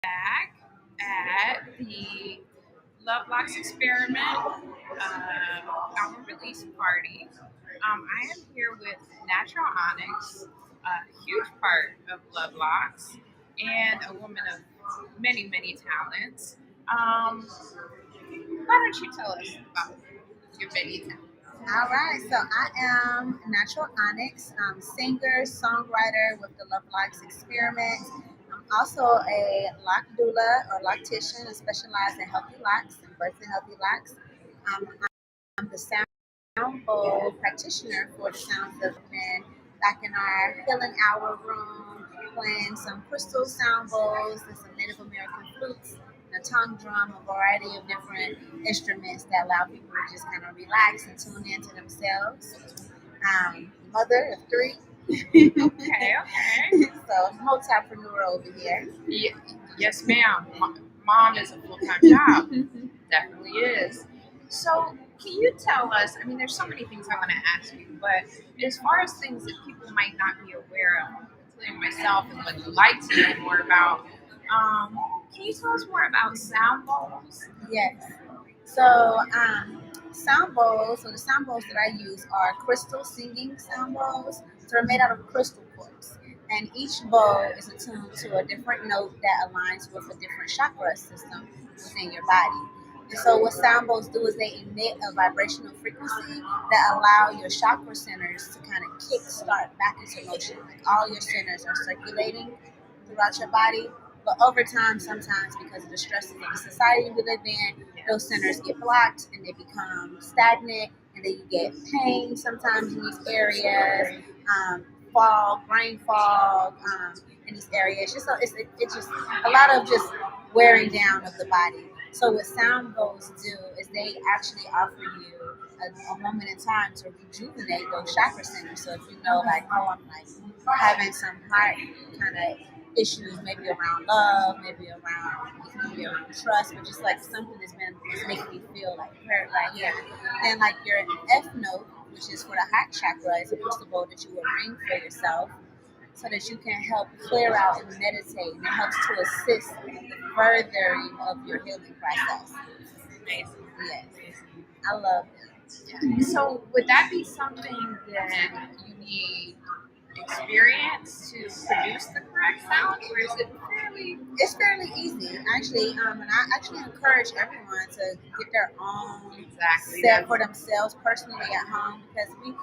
Back at the Love Locks Experiment album release party. I am here with Natural Onyx, a huge part of Love Locks, and a woman of many, many talents. Why don't you tell us about your many talents? All right, so I am Natural Onyx, singer, songwriter with the Love Likes Experiment. I'm also a lock doula or loctician and specialize in healthy locks and birthing healthy locks. Um, I'm the sound bowl practitioner for the sounds of men back in our healing hour room, playing some crystal sound bowls and some Native American flutes, and a tongue drum, a variety of different instruments that allow people to just kind of relax and tune into themselves. Mother of three. Okay, okay. So multipreneur over here. Yes, ma'am. Mom is a full time job. Definitely is. So, can you tell us? I mean, there's so many things I want to ask you, but as far as things that people might not be aware of, including myself, and what you like to know more about, can you tell us more about sound bowls? Yes. So, sound bowls, so the sound bowls that I use are crystal singing sound bowls. So they're made out of crystal quartz. And each bowl is attuned to a different note that aligns with a different chakra system within your body. And so what sound bowls do is they emit a vibrational frequency that allow your chakra centers to kind of kick start back into motion. Like all your centers are circulating throughout your body. But over time, sometimes because of the stresses of the society we live in, those centers get blocked and they become stagnant, and then you get pain sometimes in these areas, fog, brain fog in these areas. It's just a lot of just wearing down of the body. So what sound bowls do is they actually offer you a moment in time to rejuvenate those chakra centers. So if you know, like, oh, I'm like having some heart kind of issues, maybe around love, maybe around trust, or just like something that's making me feel like hurt right here. Then like your F note, which is for the heart chakra, is a crystal bowl that you will ring for yourself so that you can help clear out and meditate, and it helps to assist the furthering of your healing process. Amazing. Yes, I love them. So, would that be something that you need experience to produce the correct sound, or is it fairly? It's fairly easy, actually, and I actually encourage everyone to get their own Exactly. set for themselves personally at home, because we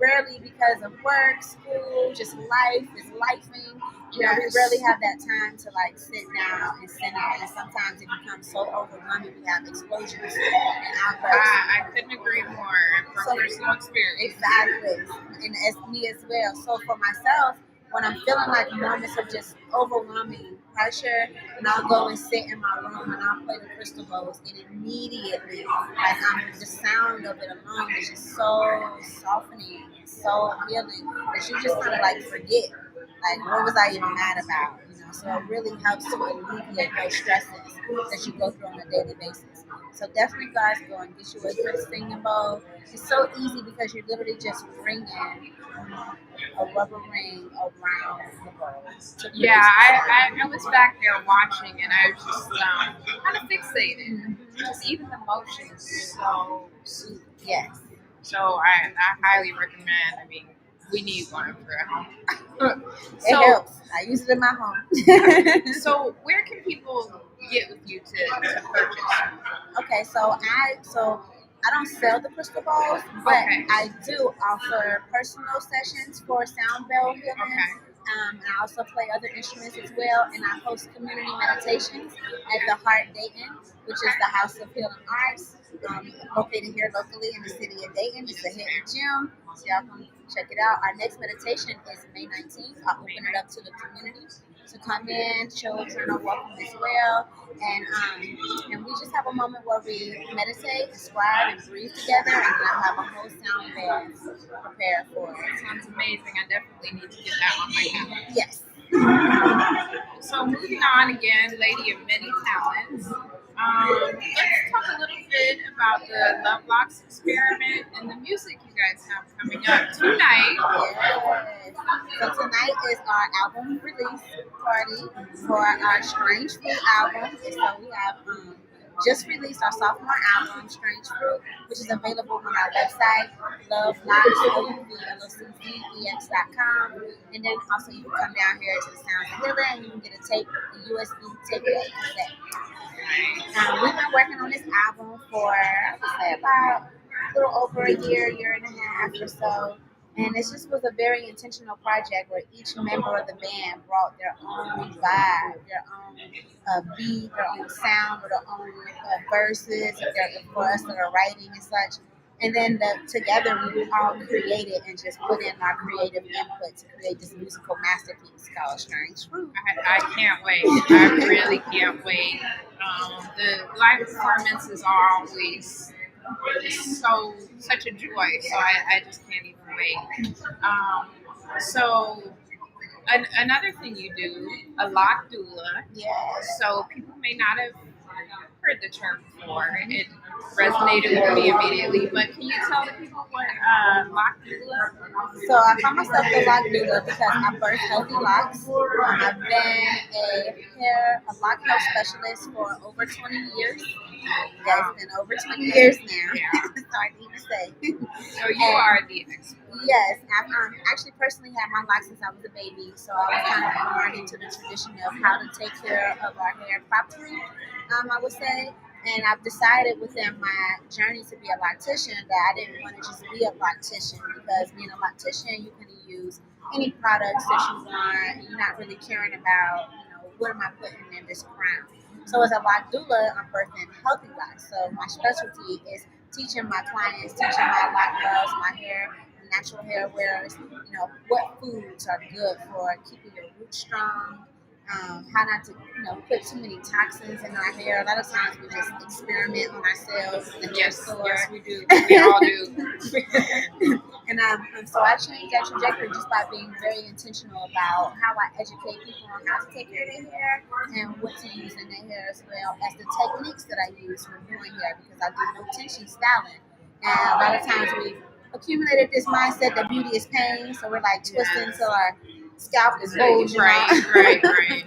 rarely, because of work, school, just life is lifing. We rarely have that time to like sit down and center, and sometimes it becomes so overwhelming. We have explosions and outbursts. I couldn't agree more from personal experience. Exactly, and as me as well. So for myself, when I'm feeling like moments of just overwhelming pressure, and I'll go and sit in my room and I'll play the crystal bowls, and immediately, like the sound of it alone is just so softening and so healing that you just kind of like forget, like what was I even mad about, So it really helps to alleviate those stresses that you go through on a daily basis. So definitely, guys, go and get you a good singing bowl. It's so easy because you're literally just ringing a rubber ring around the bowl. Yeah, I was back there watching, and I was just kind of fixated. Just even the motion is so soothing. Yes. So I highly recommend. I mean, we need one for at home. It helps. I use it in my home. So where can people get with you to purchase? Okay, so I don't sell the crystal balls, but Okay. I do offer personal sessions for sound bell healing. Okay. And I also play other instruments as well, and I host community meditations at the Heart Dayton, which is the House of Healing Arts, located here locally in the city of Dayton. It's a hidden gem, so y'all can check it out. Our next meditation is May 19th. I'll open it up to the community to come in. Children are welcome as well, and we just have a moment where we meditate, describe, and breathe together, and then I have a whole sound bed prepared for it. Sounds amazing. I definitely need to get that on my calendar. Yes. So moving on again, lady of many talents. Let's talk a little bit about the Love Locks experiment and the music you guys have coming up tonight. Yes. So tonight is our album release party for our Strange Fruit album. And so we have just released our sophomore album, Strange Fruit, which is available on our website, lovelocks.com. And then also you can come down here to the Sounds of Healing and you can get a tape, a USB tape cassette. We've been working on this album for, I would say, about a little over a year and a half or so. And it just was a very intentional project where each member of the band brought their own vibe, their own beat, their own sound, or their own verses for us that are writing and such. And then together we all created and just put in our creative input to create this musical masterpiece called Strange Fruit. I can't wait. I really can't wait. The live performances are always such a joy. So I just can't even wait. So another thing you do, a lock doula. Yes. So people may not have heard the term before. It resonated with me immediately. But can you tell the people what lock doula? So I call myself the lock doula because I birth healthy locks. I've been a lock health specialist for over 20 years. Yeah, it's been over 20 years now. Yeah. It's hard to even say. So you are the expert. Yes, I've actually personally had my locks since I was a baby, so I was kind of born into the tradition of how to take care of our hair properly, I would say. And I've decided within my journey to be a loctician that I didn't want to just be a loctician because being a loctician, you can use any products that you want, and you're not really caring about, what am I putting in this crown. So as a lock doula, I'm birthing healthy locks. So my specialty is teaching my clients, teaching my lock girls, my natural hair wearers, what foods are good for keeping your roots strong, how not to, put too many toxins in our hair. A lot of times we just experiment on ourselves in the hair store. Yes, we do. We all do. And so I changed that trajectory just by being very intentional about how I educate people on how to take care of their hair and what to use in their hair, as well as the techniques that I use for doing hair, because I do no tension styling. And a lot of times we accumulated this mindset that beauty is pain, so we're like twisting till our scalp is bulging. Right.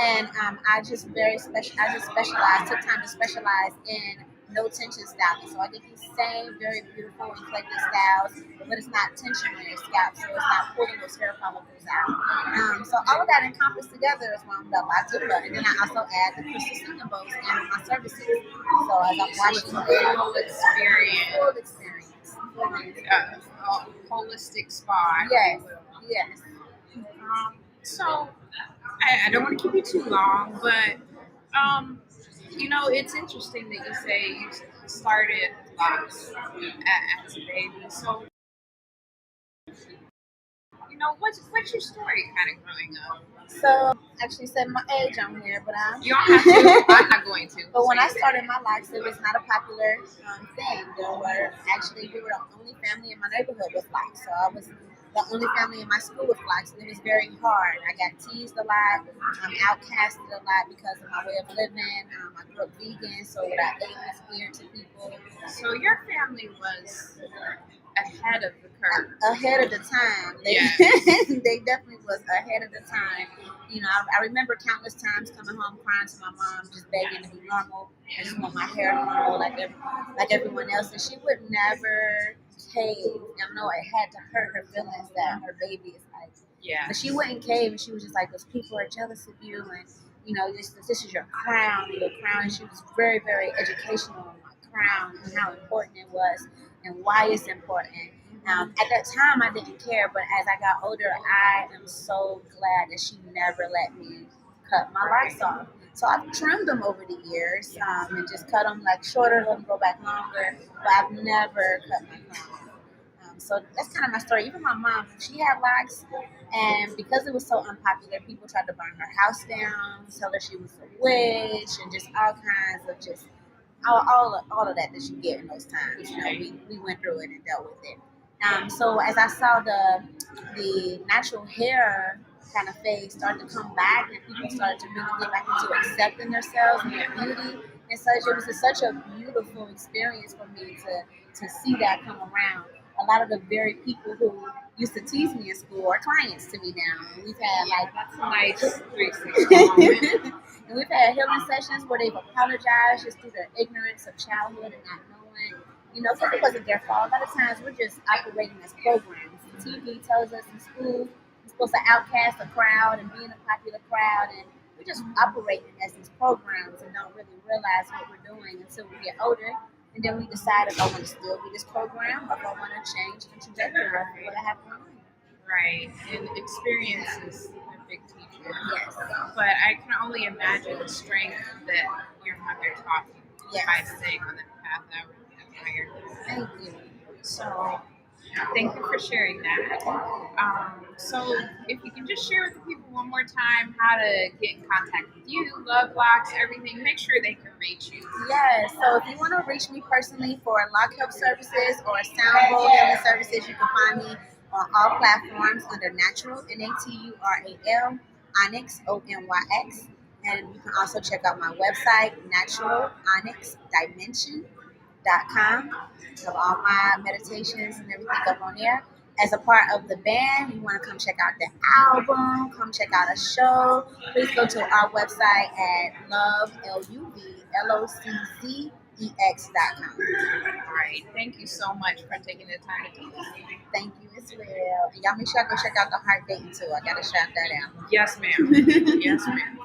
And I just specialized, took time to specialize in no tension styling. So I get these same very beautiful eclectic styles, but it's not tension on your scalp, so it's not pulling those hair follicles out. So all of that encompassed together is why I'm the lock doula. And then I also add the crystal singing bowls in my services. So as I'm watching the full experience. Holistic spa. Yes. So I don't want to keep you too long, but it's interesting that you say you started locks as a baby. So what's your story kind of growing up? So actually said my age on here, but you don't have to. I'm not going to. But when I started my locks, it was not a popular thing. We were the only family in my neighborhood with locks. So I was the only family in my school with locks, and it was very hard. I got teased a lot, outcasted a lot because of my way of living. I grew up vegan, so what I ate was weird to people. So your family was ahead of the curve. Ahead of the time. They definitely was ahead of the time. I remember countless times coming home crying to my mom, just begging to be normal. I just want my hair normal like everyone else. And she would never cave. I know it had to hurt her feelings that her baby is like. Yeah. But she wouldn't cave, and she was just like, those people are jealous of you, and this is your crown, And she was very, very educational on my crown and how important it was and why it's important. At that time, I didn't care, but as I got older, I am so glad that she never let me cut my locks off. So I've trimmed them over the years and just cut them like shorter, let them grow back longer, but I've never cut my crown off. So that's kind of my story. Even my mom, she had locks, and because it was so unpopular, people tried to burn her house down, tell her she was a witch, and just all kinds of just all of that you get in those times. We went through it and dealt with it. So as I saw the natural hair kind of phase start to come back, and people started to really get back into accepting themselves and their beauty, and such. It was just such a beautiful experience for me to see that come around. A lot of the very people who used to tease me in school are clients to me now. And we've had Yeah, like that's a nice 360 moment. and we've had healing sessions where they've apologized just through their ignorance of childhood and not knowing, because it wasn't their fault. A lot of times we're just operating as programs. The TV tells us in school we're supposed to outcast the crowd and be in a popular crowd, and we're just operating as these programs and don't really realize what we're doing until we get older. And then we decide if I want to still be this program or if I want to change the trajectory of what I have going on. Right, and experience is a big teacher. Yes. But I can only imagine the strength that your mother taught you by Yes. staying on that path. That would admire. Thank you. So thank you for sharing that. So if you can just share with the people one more time how to get in contact with you, love blocks, everything, make sure they can reach you. Yes, so if you want to reach me personally for lock help services or sound bowl healing services, you can find me on all platforms under Natural, Natural, Onyx, Onyx. And you can also check out my website, naturalonyxdimension.com. Have all my meditations and everything up on there. As a part of the band, you want to come check out the album, come check out a show, please go to our website at loveLUVLOCCEX.com. All right. Thank you so much for taking the time to do this. Thank you as well. And y'all make sure I go check out the Heart Dating too. I gotta shout that out. Yes, ma'am. Yes, ma'am.